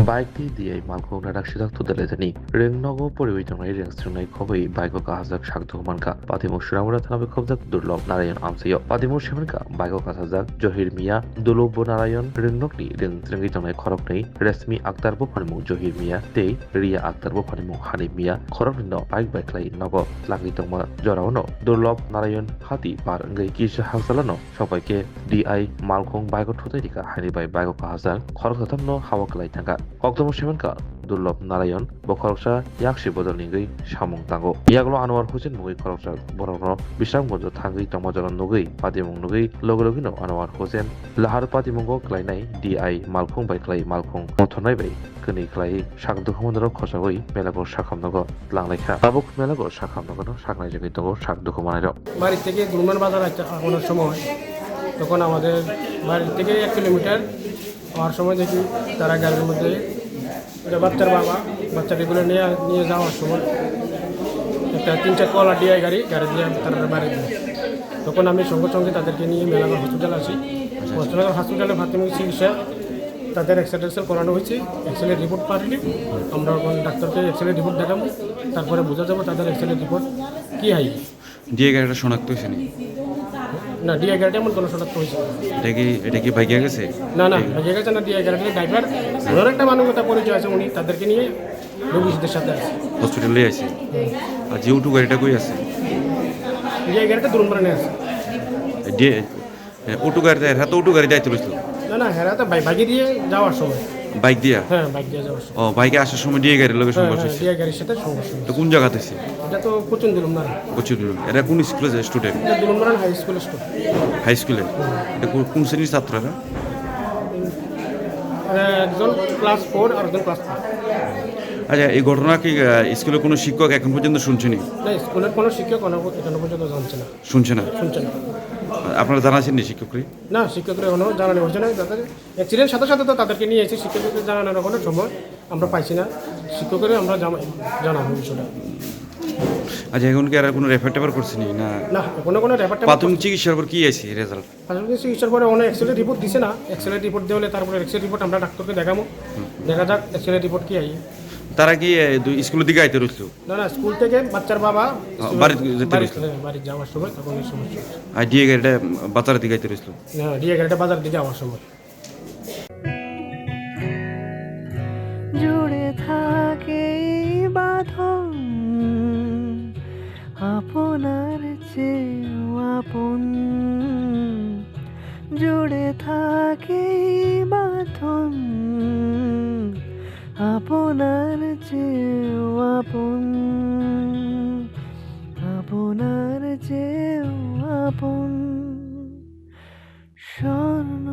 Baikti diai malko narak sidak tu daletani reng nogo poriwitangai reng strungai khobai baiko kahajak sakdo manka patimu suramura thanabe khobjak durlop narayan amsayo patimu shemanka baiko kahajak johir mia dulobo narayan rengnokni reng strengi tangai khoroknei resmi aktar bo phanimu johir mia tei ria aktar bo phanimu hanif mia khorokni no baik baiklai nogo langi tongma jorauno durlop narayan hati par ngai kisha hasalano সবাইকে ডিআই মালখং বাইক ঠোঁটাই দিকা হানি বাই বাইক কাহাজার খরকথাম ন হাওয়া কলাই থাকা অক্তম সেমেনকা দুর্লভ নারায়ণ বখরকসা ইয়াকসি বদল নিগৈ সামং তাঙ্গো ইয়াগলো আনোয়ার হোসেন মুগৈ খরকসা বরগ্ন বিশ্রামগঞ্জ থাঙ্গৈ তমাজন নুগৈ পাদিমুং নুগৈ লগলগিনো আনোয়ার হোসেন লাহার পাদিমুঙ্গ ক্লাইনাই ডিআই মালখং বাই ক্লাই মালখং মথনাই বাই কনি ক্লাই সাকদু খমন্দর খসাগৈ মেলাগর সাখামনগ লাংলাইখা বাবুক মেলাগর সাখামনগ সাকনাই জায়গায় দঙ্গ সাকদু খমানাইর বাড়ি থেকে দুর্মান বাজার আসার সময় তখন আমাদের বাড়ি থেকে 1 কিলোমিটার হওয়ার সময় দেখি তারা গাড়ির মধ্যে বাচ্চার বাবা বাচ্চাটিগুলো নিয়ে যাওয়ার সময় একটা 3-4 কলা ডিআই গাড়ি দিয়ে তারা বাড়ি দিল। তখন আমি সঙ্গে সঙ্গে তাদেরকে নিয়ে মেলাগড় হসপিটাল আসি। হসপিটালে প্রাথমিক চিকিৎসা তাদের এক্সরে করানো হয়েছে। এক্সরে রিপোর্ট পাঠিয়ে আমরা ডাক্তারকে এক্সরে রিপোর্ট দেখাবো, তারপরে বোঝা যাবো তাদের এক্সরে রিপোর্ট কী হয়। ডিএ গাড়িটা শনাক্ত হয়েছে না, ডিআই গাড়িটা এমন কোনো শনাক্ত হয়েছে এটা কি বাইকে গেছে? না বাইকে গেছে না, ডিআই গাড়িটা ড্রাইভার ওনার একটা মানবতা পরিচয় আছে, উনি তাদেরকে নিয়ে রোগীদের সাথে আছে হসপিটালে আছে। আর যে উটু গাড়িটা কই আছে? ডিআই গাড়িটা দুর্মরানে আছে। উটু গাড়িতে এরা তো উটু গাড়ি যাইতে রয়েছিল না হেরা তো বাইকে দিয়ে যাওয়ার সময়। বাইক দিয়া? হ্যাঁ, বাইক দিয়ে যাওয়ার সময়। বাইকে আসার সময় ডিএ গাড়ির লগে সংঘর্ষ হয়েছে। ডিআই গাড়ির সাথে সংঘর্ষ হয়েছে। তো কোন জায়গাতে আছে? এটা তো কোচিং দুলুমনার। এরা কোন স্কুলে যায় স্টুডেন্ট? এটা দুলুমনার হাই স্কুল স্টুডেন্ট। হাই স্কুলে? এটা কোন শ্রেণীর ছাত্ররা? একজন ক্লাস 4 আর একজন ক্লাস 5। আচ্ছা, এই ঘটনা কি স্কুলের কোনো শিক্ষক এখন পর্যন্ত শুনছেনি? না, স্কুলের কোনো শিক্ষক এখনো পর্যন্ত জানছে না, শুনছে না। আপনারা জানাচ্ছেন নি শিক্ষকরা? না, শিক্ষকরা এখনো জানানো হচ্ছে না। তাদের অ্যাক্সিডেন্ট সাথে সাথে তো তাদেরকে নিয়ে এসে শিক্ষকদের জানানোর কোনো সময় আমরা পাইছি না। শিক্ষকরা আমরা জানাবো বিষয়টা। আচ্ছা, এখন কি আর কোনো রেফার টেফার করছেনি না? না, কোনো রেফার প্রাথমিক চিকিৎসার পর কি আছে রেজাল্ট? প্রাথমিক চিকিৎসার পরে অনেক এক্সরে রিপোর্ট দিছে না। এক্সরে রিপোর্ট দিয়ে হলে তারপরে এক্সরে রিপোর্ট আমরা ডাক্তারকে দেখাবো, দেখা যাক এক্সরে রিপোর্ট কি আই। তারা কি স্কুলের দিকে আইতে রইছিল? না, স্কুল থেকে বাচ্চার বাবা বাড়ি যেতে রইছিল? বাড়ি যাওয়ার সময় তখন এই সমস্যা। আর ডিএ গাড়িটা বাজারের দিকে আইতে রইছিল? হ্যাঁ, ডিএ গাড়িটা বাজার দিকে যাওয়ার সময়। জুড়ে থাকে বাঁধন আপনার চেয়েও আপন, জুড়ে থাকে বাঁধন আপনার চেয়েও আপন, আপনার চেয়েও আপন। স্বর্ণ